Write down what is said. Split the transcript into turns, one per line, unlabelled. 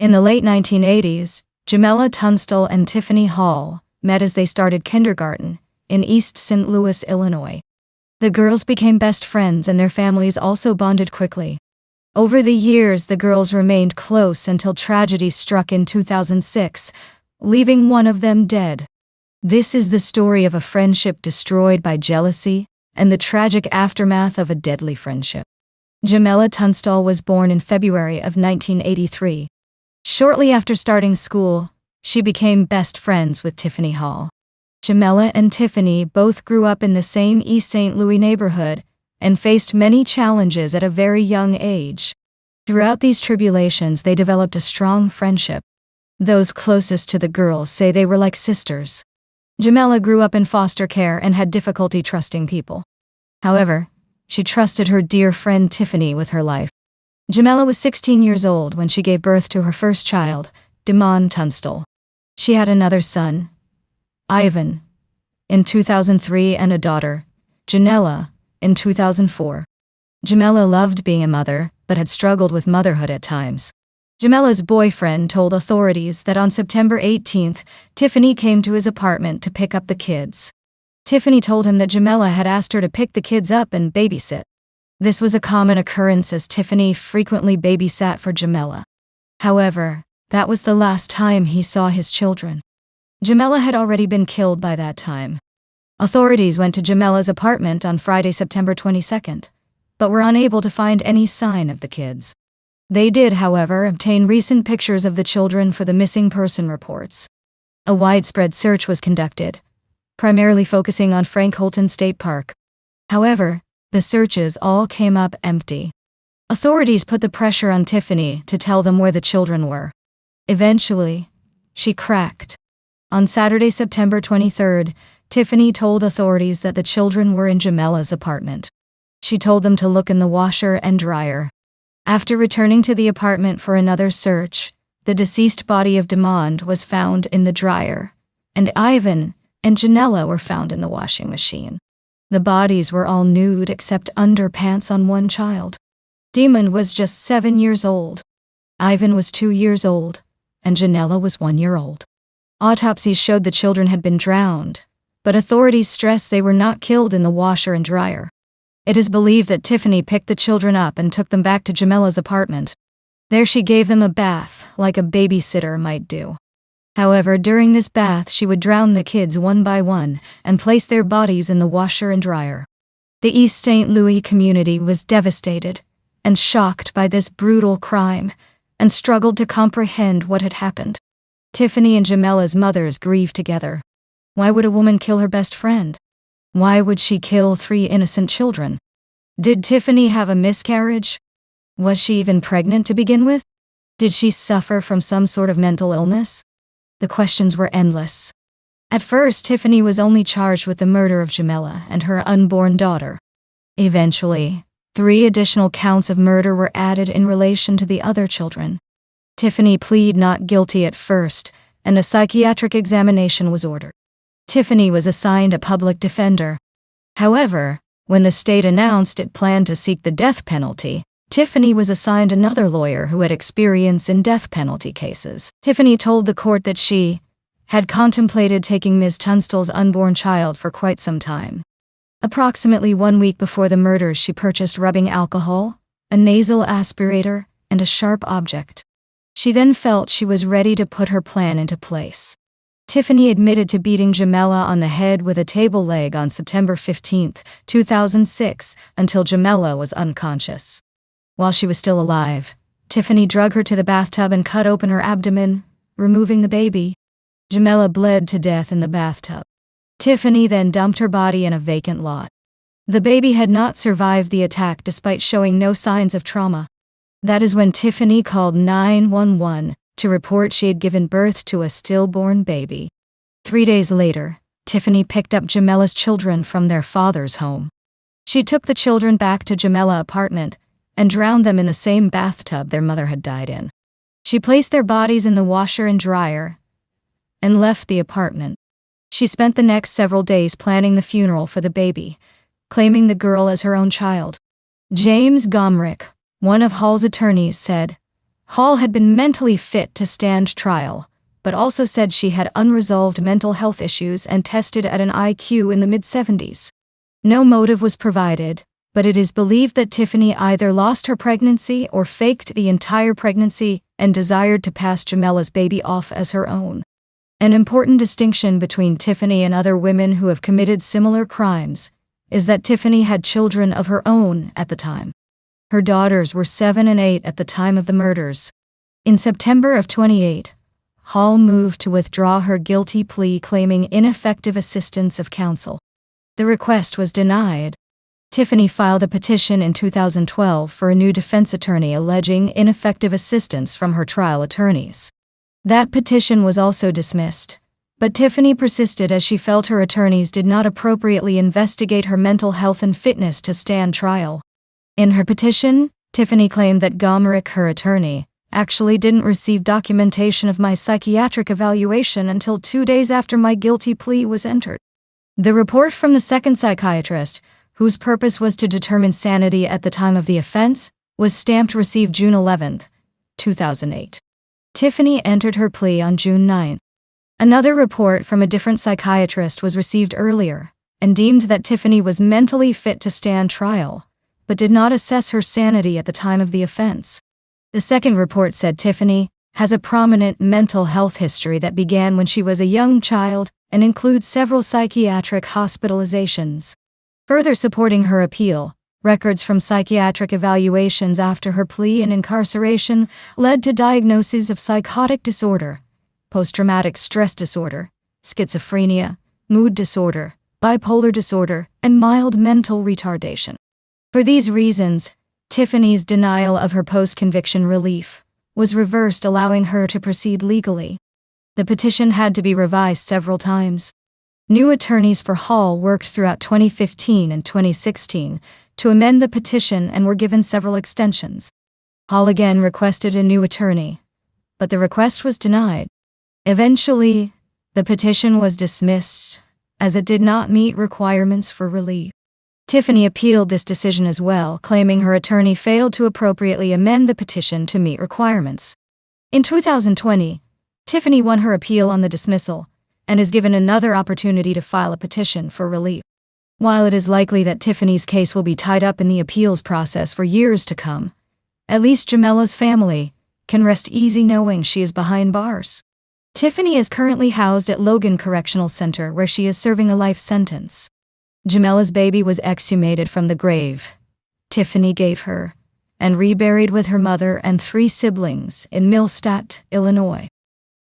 In the late 1980s, Jinella Tunstall and Tiffany Hall met as they started kindergarten in East St. Louis, Illinois. The girls became best friends and their families also bonded quickly. Over the years, the girls remained close until tragedy struck in 2006, leaving one of them dead. This is the story of a friendship destroyed by jealousy and the tragic aftermath of a deadly friendship. Jinella Tunstall was born in February of 1983. Shortly after starting school, she became best friends with Tiffany Hall. Jinella and Tiffany both grew up in the same East St. Louis neighborhood and faced many challenges at a very young age. Throughout these tribulations, they developed a strong friendship. Those closest to the girls say they were like sisters. Jinella grew up in foster care and had difficulty trusting people. However, she trusted her dear friend Tiffany with her life. Jinella was 16 years old when she gave birth to her first child, Tunstall. She had another son, Ivan, in 2003 and a daughter, Jinella, in 2004. Jinella loved being a mother, but had struggled with motherhood at times. Jinella's boyfriend told authorities that on September 18th, Tiffany came to his apartment to pick up the kids. Tiffany told him that Jinella had asked her to pick the kids up and babysit. This was a common occurrence as Tiffany frequently babysat for Jinella. However, that was the last time he saw his children. Jinella had already been killed by that time. Authorities went to Jinella's apartment on Friday, September 22nd, but were unable to find any sign of the kids. They did, however, obtain recent pictures of the children for the missing person reports. A widespread search was conducted, primarily focusing on Frank Holton State Park. However, the searches all came up empty. Authorities put the pressure on Tiffany to tell them where the children were. Eventually, she cracked. On Saturday, September 23rd, Tiffany told authorities that the children were in Jinella's apartment. She told them to look in the washer and dryer. After returning to the apartment for another search, the deceased body of Demond was found in the dryer, and Ivan and Jinella were found in the washing machine. The bodies were all nude except underpants on one child. Demond was just 7 years old. Ivan was 2 years old, and Jinella was 1 year old. Autopsies showed the children had been drowned, but authorities stressed they were not killed in the washer and dryer. It is believed that Tiffany picked the children up and took them back to Jinella's apartment. There she gave them a bath, like a babysitter might do. However, during this bath she would drown the kids one by one and place their bodies in the washer and dryer. The East St. Louis community was devastated and shocked by this brutal crime and struggled to comprehend what had happened. Tiffany and Jinella's mothers grieved together. Why would a woman kill her best friend? Why would she kill 3 innocent children? Did Tiffany have a miscarriage? Was she even pregnant to begin with? Did she suffer from some sort of mental illness? The questions were endless. At first, Tiffany was only charged with the murder of Jinella and her unborn daughter. Eventually, 3 additional counts of murder were added in relation to the other children. Tiffany pleaded not guilty at first, and a psychiatric examination was ordered. Tiffany was assigned a public defender. However, when the state announced it planned to seek the death penalty, Tiffany was assigned another lawyer who had experience in death penalty cases. Tiffany told the court that she had contemplated taking Ms. Tunstall's unborn child for quite some time. Approximately 1 week before the murders, she purchased rubbing alcohol, a nasal aspirator, and a sharp object. She then felt she was ready to put her plan into place. Tiffany admitted to beating Jinella on the head with a table leg on September 15, 2006, until Jinella was unconscious. While she was still alive, Tiffany drug her to the bathtub and cut open her abdomen, removing the baby. Jinella bled to death in the bathtub. Tiffany then dumped her body in a vacant lot. The baby had not survived the attack despite showing no signs of trauma. That is when Tiffany called 911 to report she had given birth to a stillborn baby. 3 days later, Tiffany picked up Jinella's children from their father's home. She took the children back to Jinella's apartment and drowned them in the same bathtub their mother had died in. She placed their bodies in the washer and dryer and left the apartment. She spent the next several days planning the funeral for the baby, claiming the girl as her own child. James Gomrich, one of Hall's attorneys, said, Hall had been mentally fit to stand trial, but also said she had unresolved mental health issues and tested at an IQ in the mid-70s. No motive was provided, but it is believed that Tiffany either lost her pregnancy or faked the entire pregnancy and desired to pass Jinella's baby off as her own. An important distinction between Tiffany and other women who have committed similar crimes is that Tiffany had children of her own at the time. Her daughters were 7 and 8 at the time of the murders. In September of 28, Hall moved to withdraw her guilty plea, claiming ineffective assistance of counsel. The request was denied. Tiffany filed a petition in 2012 for a new defense attorney alleging ineffective assistance from her trial attorneys. That petition was also dismissed, but Tiffany persisted as she felt her attorneys did not appropriately investigate her mental health and fitness to stand trial. In her petition, Tiffany claimed that Gomerick, her attorney, actually didn't receive documentation of my psychiatric evaluation until 2 days after my guilty plea was entered. The report from the second psychiatrist, whose purpose was to determine sanity at the time of the offense, was stamped received June 11, 2008. Tiffany entered her plea on June 9. Another report from a different psychiatrist was received earlier, and deemed that Tiffany was mentally fit to stand trial, but did not assess her sanity at the time of the offense. The second report said Tiffany has a prominent mental health history that began when she was a young child and includes several psychiatric hospitalizations. Further supporting her appeal, records from psychiatric evaluations after her plea and incarceration led to diagnoses of psychotic disorder, post-traumatic stress disorder, schizophrenia, mood disorder, bipolar disorder, and mild mental retardation. For these reasons, Tiffany's denial of her post-conviction relief was reversed, allowing her to proceed legally. The petition had to be revised several times. New attorneys for Hall worked throughout 2015 and 2016 to amend the petition and were given several extensions. Hall again requested a new attorney, but the request was denied. Eventually, the petition was dismissed, as it did not meet requirements for relief. Tiffany appealed this decision as well, claiming her attorney failed to appropriately amend the petition to meet requirements. In 2020, Tiffany won her appeal on the dismissal, and is given another opportunity to file a petition for relief. While it is likely that Tiffany's case will be tied up in the appeals process for years to come, at least Jinella's family can rest easy knowing she is behind bars. Tiffany is currently housed at Logan Correctional Center, where she is serving a life sentence. Jinella's baby was exhumated from the grave Tiffany gave her and reburied with her mother and 3 siblings in Millstadt, Illinois.